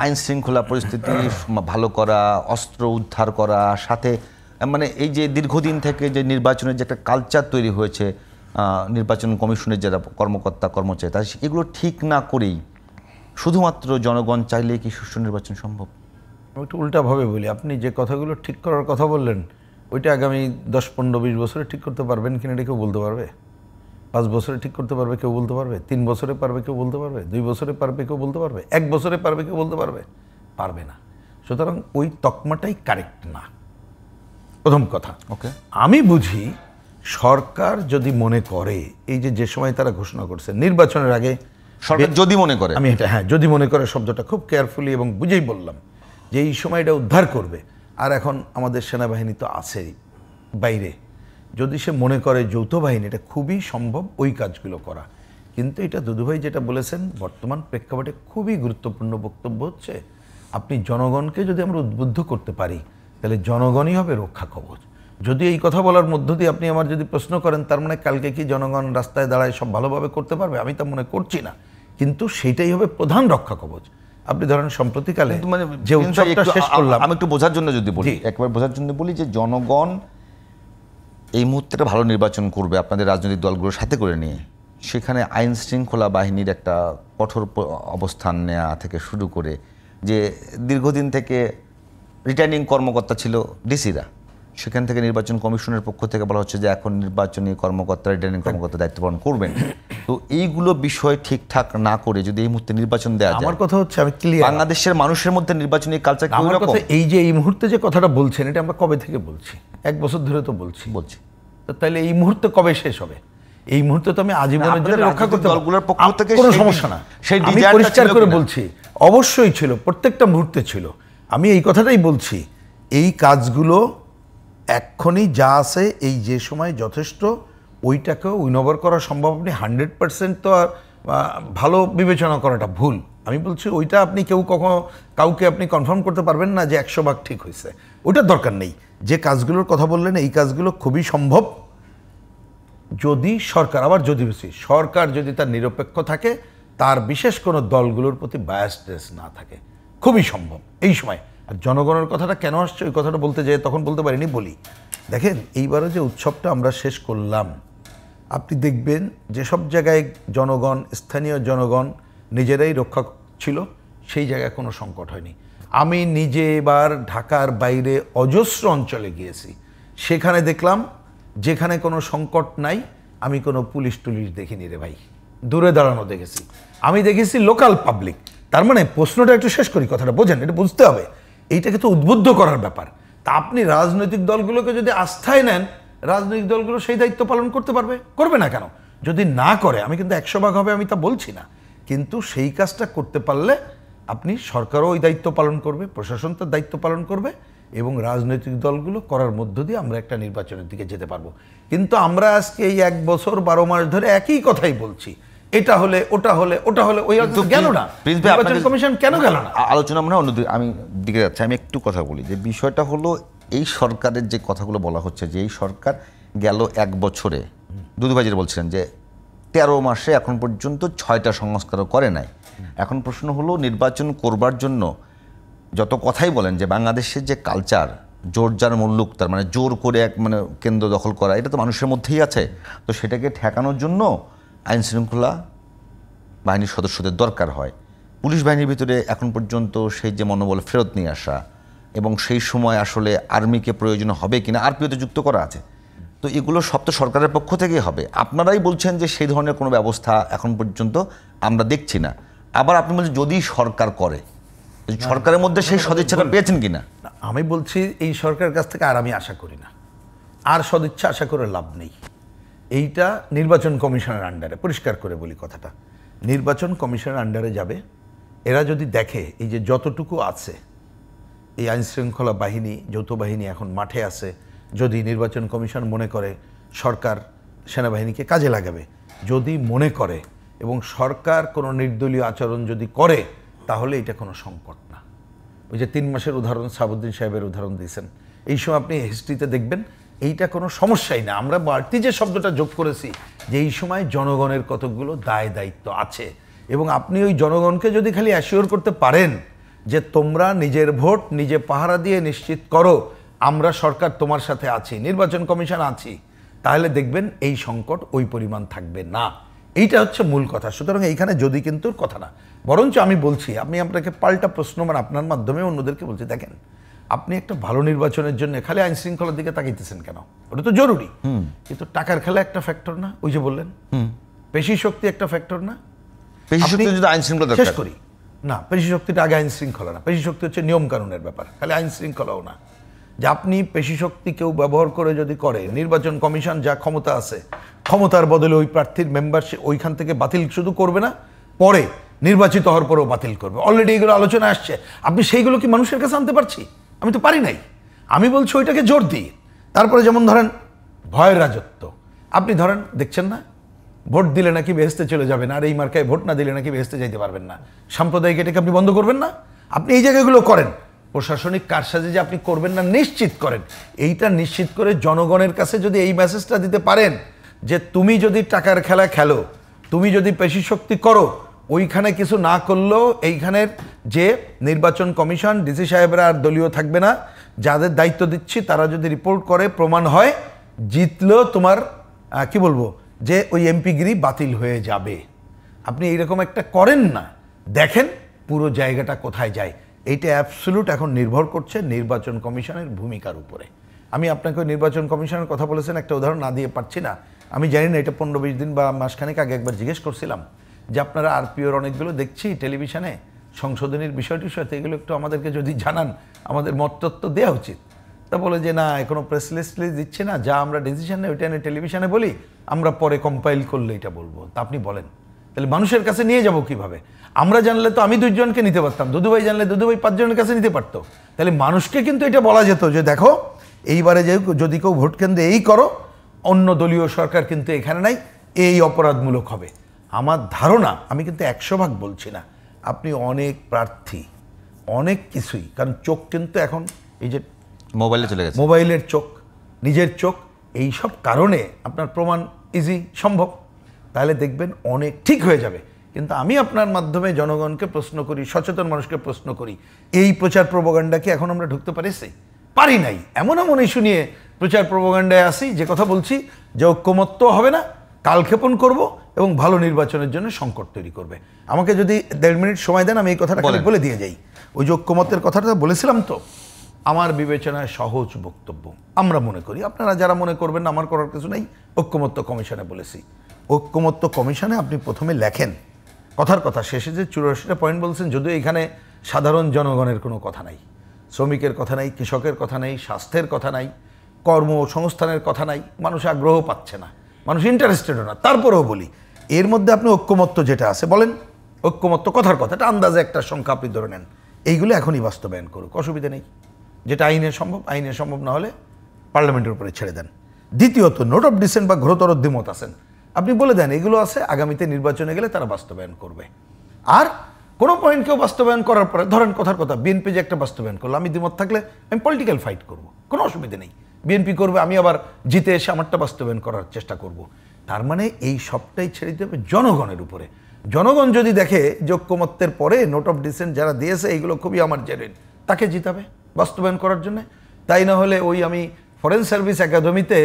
আইন শৃঙ্খলা পরিস্থিতি ভালো করা, অস্ত্র উদ্ধার করা, সাথে মানে এই যে দীর্ঘদিন থেকে যে নির্বাচনের যে একটা কালচার তৈরি হয়েছে, নির্বাচন কমিশনের যারা কর্মকর্তা কর্মচারী তারা এগুলো ঠিক না করেই শুধুমাত্র জনগণ চাইলে কি সুষ্ঠু নির্বাচন সম্ভব? আমি একটু উল্টাভাবে বলি, আপনি যে কথাগুলো ঠিক করার কথা বললেন ওইটা আগামী 10, 15, 20 বছরে ঠিক করতে পারবেন কিনা এটা কেউ বলতে পারবে? 5 বছরে ঠিক করতে পারবে কেউ বলতে পারবে? 3 বছরে পারবে কেউ বলতে পারবে? 2 বছরে পারবে কেউ বলতে পারবে? 1 বছরে পারবে কেউ বলতে পারবে? পারবে না। সুতরাং ওই তকমাটাই কারেক্ট না, প্রথম কথা। ওকে, আমি বুঝি সরকার যদি মনে করে এই যে সময় তারা ঘোষণা করছে নির্বাচনের আগে, সরকার যদি মনে করে, আমি এটা যদি মনে করে শব্দটা খুব কেয়ারফুলি এবং বুঝেই বললাম যে এই সময়টা উদ্ধার করবে, আর এখন আমাদের সেনাবাহিনী তো আছেই বাইরে, যদি সে মনে করে যৌথ বাহিনী, এটা খুবই সম্ভব ওই কাজগুলো করা। কিন্তু এটা দুদুভাই যেটা বলেছেন বর্তমান প্রেক্ষাপটে খুবই গুরুত্বপূর্ণ বক্তব্য হচ্ছে, আপনি জনগণকে যদি আমরা উদ্বুদ্ধ করতে পারি তাহলে জনগণই হবে রক্ষা কবচ। যদি এই কথা বলার মধ্য দিয়ে আপনি আমার যদি প্রশ্ন করেন তার মানে কালকে কি জনগণ রাস্তায় দাঁড়ায় সব ভালোভাবে করতে পারবে, আমি তা মনে করছি না, কিন্তু সেইটাই হবে প্রধান রক্ষা কবচ। আপনি ধরেন সম্প্রতিকালে যে উৎসবটা শেষ করলাম, আমি একটু বোঝার জন্য যদি বলি, একবার বোঝার জন্য বলি যে জনগণ এই মুহূর্তে ভালো নির্বাচন করবে আপনাদের রাজনৈতিক দলগুলোর সাথে করে নিয়ে, সেখানে আইন শৃঙ্খলা বাহিনীর একটা কঠোর অবস্থান নেওয়া থেকে শুরু করে, যে দীর্ঘদিন থেকে রিটার্নিং কর্মকর্তা ছিল ডিসিরা, সেখান থেকে নির্বাচন কমিশনের পক্ষ থেকে বলা হচ্ছে যে এখন নির্বাচনী কর্মকর্তা রিটার্নিং কর্মকর্তা দায়িত্ব পালন করবেন। তো এইগুলো বিষয় ঠিকঠাক না করে যদি এই মুহূর্তে নির্বাচন দেওয়া যায়, আমার কথা হচ্ছে আমি ক্লিয়ার, বাংলাদেশের মানুষের মধ্যে নির্বাচনী কালচার কি রকম? এই যে এই মুহূর্তে যে কথাটা বলছেন এটা আমরা কবে থেকে বলছি? 1 বছর ধরে তো বলছি। তো তাহলে এই মুহূর্তে কবে শেষ হবে? এই মুহূর্তে তো আমি আজীবনের জন্য রক্ষা করতে দলগুলোর পক্ষ থেকে কোনো সমস্যা না, সেই পরিষ্কার করে বলছি অবশ্যই ছিল, প্রত্যেকটা মুহূর্তে ছিল। আমি এই কথাটাই বলছি, এই কাজগুলো এক্ষুনি যা আছে এই যে সময় যথেষ্ট, ওইটাকেও উইনওভার করা সম্ভব। আপনি 100% তো ভালো বিবেচনা করাটা ভুল। আমি বলছি ওইটা আপনি কাউকে আপনি কনফার্ম করতে পারবেন না যে 100 ভাগ ঠিক হয়েছে, ওইটার দরকার নেই। যে কাজগুলোর কথা বললেন এই কাজগুলো খুবই সম্ভব যদি সরকার, আবার যদি বেশি সরকার যদি তার নিরপেক্ষ থাকে, তার বিশেষ কোনো দলগুলোর প্রতি বায়াসনেস না থাকে, খুবই সম্ভব এই সময়। আর জনগণের কথাটা কেন আসছে ওই কথাটা বলতে যেয়ে তখন বলতে পারিনি, বলি দেখেন এইবারও যে উৎসবটা আমরা শেষ করলাম, আপনি দেখবেন যেসব জায়গায় জনগণ, স্থানীয় জনগণ নিজেরাই রক্ষা ছিল, সেই জায়গায় কোনো সংকট হয়নি। আমি নিজে এবার ঢাকার বাইরে অজস্র অঞ্চলে গিয়েছি, সেখানে দেখলাম যেখানে কোনো সংকট নাই আমি কোনো পুলিশ টুলিশ দেখিনি রে ভাই, দূরে দাঁড়ানো দেখেছি, আমি দেখেছি লোকাল পাবলিক। তার মানে প্রশ্নটা একটু শেষ করি, কথাটা বোঝেন, এটা বুঝতে হবে, এইটাকে তো উদ্বুদ্ধ করার ব্যাপার। তা আপনি রাজনৈতিক দলগুলোকে যদি আস্থায় নেন, রাজনৈতিক দলগুলো সেই দায়িত্ব পালন করতে পারবে, করবে না কেন? যদি না করে, আমি কিন্তু 100 ভাগ হবে আমি তা বলছি না, কিন্তু সেই কাজটা করতে পারলে আপনি সরকারও ওই দায়িত্ব পালন করবে, প্রশাসন তার দায়িত্ব পালন করবে, এবং রাজনৈতিক দলগুলো করার মধ্য দিয়ে আমরা একটা নির্বাচনের দিকে যেতে পারবো। কিন্তু আমরা আজকে এই 1 বছর 12 মাস ধরে একই কথাই বলছি, এটা হলে ওটা হলে ওটা হলে, ওই গেল না, নির্বাচন কমিশন কেন গেল না? আলোচনা মনে হয় অন্য আমি দিকে যাচ্ছি। আমি একটু কথা বলি যে বিষয়টা হলো এই সরকারের যে কথাগুলো বলা হচ্ছে, যে এই সরকার গেল 1 বছরে, দুদুভাইজির বলছিলেন যে 13 মাসে এখন পর্যন্ত 6টা সংস্কারও করে নাই। এখন প্রশ্ন হলো নির্বাচন করবার জন্য যত কথাই বলেন যে বাংলাদেশের যে কালচার, জোর যার মুল্লুক, তার মানে জোর করে মানে কেন্দ্র দখল করা, এটা তো মানুষের মধ্যেই আছে। তো সেটাকে ঠেকানোর জন্য আইন শৃঙ্খলা বাহিনীর সদস্যদের দরকার হয়। পুলিশ বাহিনীর ভিতরে এখন পর্যন্ত সেই যে মনোবল ফেরত নিয়ে আসা, এবং সেই সময় আসলে আর্মিকে প্রয়োজন হবে কিনা, আরপিওতে যুক্ত করা আছে, তো এগুলো সব তো সরকারের পক্ষ থেকেই হবে। আপনারাই বলছেন যে সেই ধরনের কোনো ব্যবস্থা এখন পর্যন্ত আমরা দেখছি না। আবার আপনি বলছেন যদি সরকার করে, সরকারের মধ্যে সেই সদিচ্ছাটা পেয়েছেন কিনা? আমি বলছি এই সরকারের কাছ থেকে আর আমি আশা করি না, আর সদিচ্ছা আশা করে লাভ নেই। এইটা নির্বাচন কমিশনের আন্ডারে, পরিষ্কার করে বলি কথাটা, নির্বাচন কমিশনের আন্ডারে যাবে। এরা যদি দেখে এই যে যতটুকু আছে এই আইন শৃঙ্খলা বাহিনী, যৌথ বাহিনী এখন মাঠে আছে, যদি নির্বাচন কমিশন মনে করে সরকার সেনাবাহিনীকে কাজে লাগাবে, যদি মনে করে, এবং সরকার কোনো নির্দলীয় আচরণ যদি করে, তাহলে এটা কোনো সংকট না। ওই যে 3 মাসের উদাহরণ সাবুদ্দিন সাহেবের উদাহরণ দিয়েছেন, এই সময় আপনি হিস্ট্রিতে দেখবেন এইটা কোনো সমস্যাই না। আমরা বাড়তি যে শব্দটা যোগ করেছি যে এই সময় জনগণের কতগুলো দায় দায়িত্ব আছে, এবং আপনি ওই জনগণকে যদি খালি অ্যাসিওর করতে পারেন যে তোমরা নিজের ভোট নিজে পাহারা দিয়ে নিশ্চিত করো আমরা সরকার তোমার সাথে আছি, নির্বাচন কমিশন আছি, তাহলে দেখবেন এই সংকট ওই পরিমাণ থাকবে না। এইটা হচ্ছে মূল কথা। সুতরাং এইখানে যদি কিন্তু কথা না, বরঞ্চ আমি বলছি, আমি আপনাকে পাল্টা প্রশ্ন মানে আপনার মাধ্যমে অন্যদেরকে বলছি, দেখেন আপনি একটা ভালো নির্বাচনের জন্য খালি আইন শৃঙ্খলার দিকে তাকাইতেছেন কেন? ওটা তো জরুরি, কিন্তু টাকার খেলা একটা ফ্যাক্টর না? ওই যে বললেন পেশি শক্তি একটা ফ্যাক্টর না? পেশি শক্তি যদি আইন শৃঙ্খলা শেষ করি না, পেশি শক্তিটা আগে আইন শৃঙ্খলা না, পেশি শক্তি হচ্ছে নিয়ম কানুনের ব্যাপার, খালি আইন শৃঙ্খলাও না। যে আপনি পেশি শক্তি কেউ ব্যবহার করে যদি করে, নির্বাচন কমিশন যা ক্ষমতা আছে ক্ষমতার বদলে ওই প্রার্থীর মেম্বারশিপ ওইখান থেকে বাতিল শুধু করবে না, পরে নির্বাচিত হওয়ার পরেও বাতিল করবে। অলরেডি এগুলো আলোচনা আসছে, আপনি সেইগুলো কি মানুষের কাছে আনতে পারছি? আমি তো পারি নাই। আমি বলছি ওইটাকে জোর দিই। তারপরে যেমন ধরেন ভয়ের রাজত্ব, আপনি ধরেন দেখছেন না, ভোট দিলে নাকি বেহেস্তে চলে যাবেন, আর এই মার্কায় ভোট না দিলে নাকি বেহেস্তে যাইতে পারবেন না। সাম্প্রদায়িক এটাকে আপনি বন্ধ করবেন না? আপনি এই জায়গাগুলো করেন, প্রশাসনিক কারসাজি যে আপনি করবেন না নিশ্চিত করেন। এইটা নিশ্চিত করে জনগণের কাছে যদি এই মেসেজটা দিতে পারেন যে তুমি যদি টাকার খেলা খেলো, তুমি যদি পেশি শক্তি করো, ওইখানে কিছু না করলেও এইখানের যে নির্বাচন কমিশন ডিসি সাহেবরা আর দলীয় থাকবে না, যাদের দায়িত্ব দিচ্ছি তারা যদি রিপোর্ট করে প্রমাণ হয় জিতলেও তোমার কি বলবো যে ওই এমপিগিরি বাতিল হয়ে যাবে। আপনি এইরকম একটা করেন না, দেখেন পুরো জায়গাটা কোথায় যায়। এইটা অ্যাবসলিউট এখন নির্ভর করছে নির্বাচন কমিশনের ভূমিকার উপরে। আমি আপনাকে নির্বাচন কমিশনের কথা বলেছেন, একটা উদাহরণ না দিয়ে পারছি না। আমি জানি না, এটা 15-20 দিন বা মাসখানেক আগে একবার জিজ্ঞেস করছিলাম যে আপনারা আরপিওর অনেকগুলো দেখছি টেলিভিশনে সংশোধনীর বিষয়টি সাথে, এগুলো একটু আমাদেরকে যদি জানান, আমাদের মততত্ত্ব দেওয়া উচিত। তা বলে যে না, এখনো প্রেস লিস্ট দিচ্ছে না, যা আমরা ডিসিশন নেই ওইটা নিয়ে টেলিভিশনে বলি, আমরা পরে কম্পাইল করলে এটা বলবো। তা আপনি বলেন তাহলে মানুষের কাছে নিয়ে যাব কিভাবে? আমরা জানলে তো আমি 2 জনকে নিতে পারতাম, দুদুভাই জানলে দুদুভাই 5 জনের কাছে নিতে পারতো। তাহলে মানুষকে কিন্তু এটা বলা যেত যে দেখো এইবারে যে যদি কেউ ভোট কেন্দ্রে এই করো, অন্য দলীয় সরকার কিন্তু এখানে নাই, এই অপরাধমূলক হবে। আমার ধারণা, আমি কিন্তু 100% বলছি না, আপনি অনেক প্রার্থী অনেক কিছুই, কারণ চোখ কিন্তু এখন এই যে মোবাইলে চলে গেছে, মোবাইলের চোখ, নিজের চোখ, এই সব কারণে আপনার প্রমাণ ইজি সম্ভব, তাহলে দেখবেন অনেক ঠিক হয়ে যাবে। কিন্তু আমি আপনার মাধ্যমে জনগণকে প্রশ্ন করি, সচেতন মানুষকে প্রশ্ন করি, এই প্রচার প্রোপাগান্ডাকে এখন আমরা ঢুকতে পারি নাই। এমন ইস্যু নিয়ে প্রচার প্রোপাগান্ডায় আসি, যে কথা বলছি যে ঐক্যমত্য হবে না, কালক্ষেপণ করব এবং ভালো নির্বাচনের জন্য সংকট তৈরি করবে। আমাকে যদি 1.5 মিনিট সময় দেন, আমি এই কথাটা বলে দিয়ে যাই। ওই যে ঐক্যমত্যের কথাটা বলেছিলাম, তো আমার বিবেচনায় সহজ বক্তব্য আমরা মনে করি, আপনারা যারা মনে করবেন না আমার করার কিছু নেই, ঐক্যমত্য কমিশনে বলেছি। ঐক্যমত্য কমিশনে আপনি প্রথমে লেখেন কথার কথা, শেষে যে 84টা পয়েন্ট বলছেন, যদিও এখানে সাধারণ জনগণের কোনো কথা নাই, শ্রমিকের কথা নাই, কৃষকের কথা নাই, স্বাস্থ্যের কথা নাই, কর্মসংস্থানের কথা নাই, মানুষ আগ্রহ পাচ্ছে না, মানুষ ইন্টারেস্টেডও না। তারপরেও বলি, এর মধ্যে আপনি ঐক্যমত্য যেটা আছে বলেন, ঐক্যমত্য কথার কথা, এটা আন্দাজে একটা সংখ্যা আপনি ধরে নেন, এইগুলো এখনই বাস্তবায়ন করুক, অসুবিধা নেই। যেটা আইনে সম্ভব না হলে পার্লামেন্টের উপরে ছেড়ে দেন। দ্বিতীয়ত, নোট অফ ডিসেন্ট বা ঘোরতর দ্বিমত আছেন, আপনি বলে দেন এগুলো আছে, আগামীতে নির্বাচনে গেলে তারা বাস্তবায়ন করবে। আর কোনো পয়েন্টকেও বাস্তবায়ন করার পরে, ধরেন কথার কথা বিএনপি যে একটা বাস্তবায়ন করলো, আমি দ্বিমত থাকলে আমি পলিটিক্যাল ফাইট করব, কোনো অসুবিধা নেই। বিএনপি করবে, আমি আবার জিতে এসে আমারটা বাস্তবায়ন করার চেষ্টা করব। তার মানে এই সবটাই ছেড়ে দিতে হবে জনগণের উপরে। জনগণ যদি দেখে যে ঐক্যমত্যের পরে নোট অফ ডিসেন্ট যারা দিয়েছে এইগুলো খুবই আমার জেনুইন, তাকে জিতাবে বাস্তবায়ন করার জন্য। তাই না হলে ওই আমি ফরেন সার্ভিস একাডেমিতে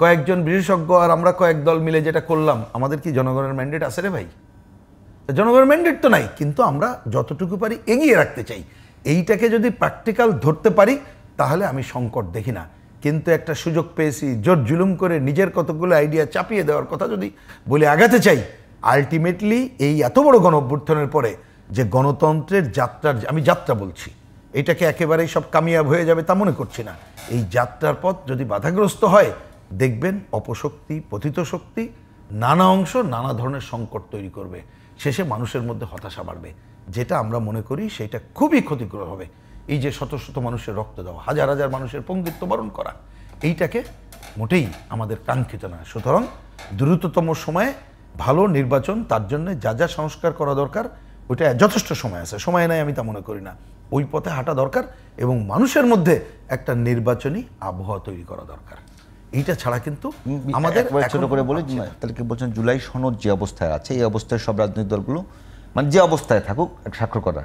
কয়েকজন বিশেষজ্ঞ আর আমরা কয়েক দল মিলে যেটা করলাম, আমাদের কি জনগণের ম্যান্ডেট আছে রে ভাই? জনগণের ম্যান্ডেট তো নাই, কিন্তু আমরা যতটুকু পারি এগিয়ে রাখতে চাই। এইটাকে যদি প্র্যাকটিক্যাল ধরতে পারি তাহলে আমি সংকট দেখি না। কিন্তু একটা সুযোগ পেয়েছি, জোর জুলুম করে নিজের কতগুলো আইডিয়া চাপিয়ে দেওয়ার কথা যদি বলে আগাতে চাই, আলটিমেটলি এই এত বড় গণ অভ্যুত্থানের পরে যে গণতন্ত্রের যাত্রার, আমি যাত্রা বলছি, এটাকে একেবারেই সব কামিয়াব হয়ে যাবে তা মনে করছি না। এই যাত্রার পথ যদি বাধাগ্রস্ত হয়, দেখবেন অপশক্তি, পতিত শক্তি নানা অংশ নানা ধরনের সংকট তৈরি করবে, শেষে মানুষের মধ্যে হতাশা বাড়বে, যেটা আমরা মনে করি সেটা খুবই ক্ষতিকর হবে। এই যে শত শত মানুষের রক্ত দেওয়া, হাজার হাজার মানুষের পঙ্গুত্ব বরণ করা, এইটাকে মোটেই আমাদের কাঙ্ক্ষিত না। সুতরাং দ্রুততম সময়ে ভালো নির্বাচন, তার জন্য যা যা সংস্কার করা দরকার ওইটা যথেষ্ট সময় আছে, সময় নাই আমি তা মনে করি না। ওই পথে হাঁটা দরকার এবং মানুষের মধ্যে একটা নির্বাচনী আবহাওয়া তৈরি করা দরকার। এইটা ছাড়া কিন্তু আমাদের ছোট করে বলি, তাহলে কি বলছেন জুলাই সনদ যে অবস্থায় আছে, এই অবস্থায় সব রাজনৈতিক দলগুলো মানে যে অবস্থায় থাকুক স্বাক্ষর করা?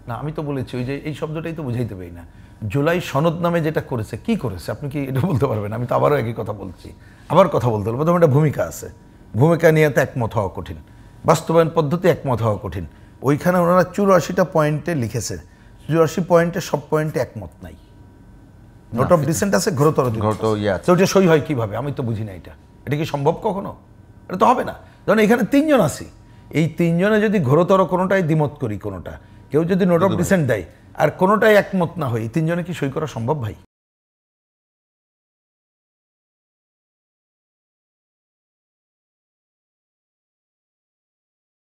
না আমি তো বলেছি ওই যে এই শব্দটাই তো বুঝাইতে পারি না। জুলাই সনদ নামে যেটা করেছে, কি করেছে আপনি কি এটা বলতে পারবেন? আমি তো আবারও একই কথা বলছি, আবার কথা বলতে হলো। প্রথমে একটা ভূমিকা আছে, ভূমিকা নিয়ে তো একমত হওয়া কঠিন, বাস্তবায়ন পদ্ধতি একমত হওয়া কঠিন। ওইখানে ওনারা 84টা পয়েন্টে লিখেছে, 84 পয়েন্টে সব পয়েন্টে একমত নাই। নোট অফ ডিসেন্ট আছে, ঘোরতর তো ওটা সই হয় কিভাবে? আমি তো বুঝি না এটা কি সম্ভব কখনো? এটা তো হবে না। ধরেন এখানে 3 জন আছি, এই 3 জনে যদি ঘোরতর কোনোটাই দ্বিমত করি, কোনোটা কেউ যদি নোট অফ ডিসেন্ট দেয় আর কোনোটাই একমত না হয়, এই 3 জনে কি সই করা সম্ভব ভাই?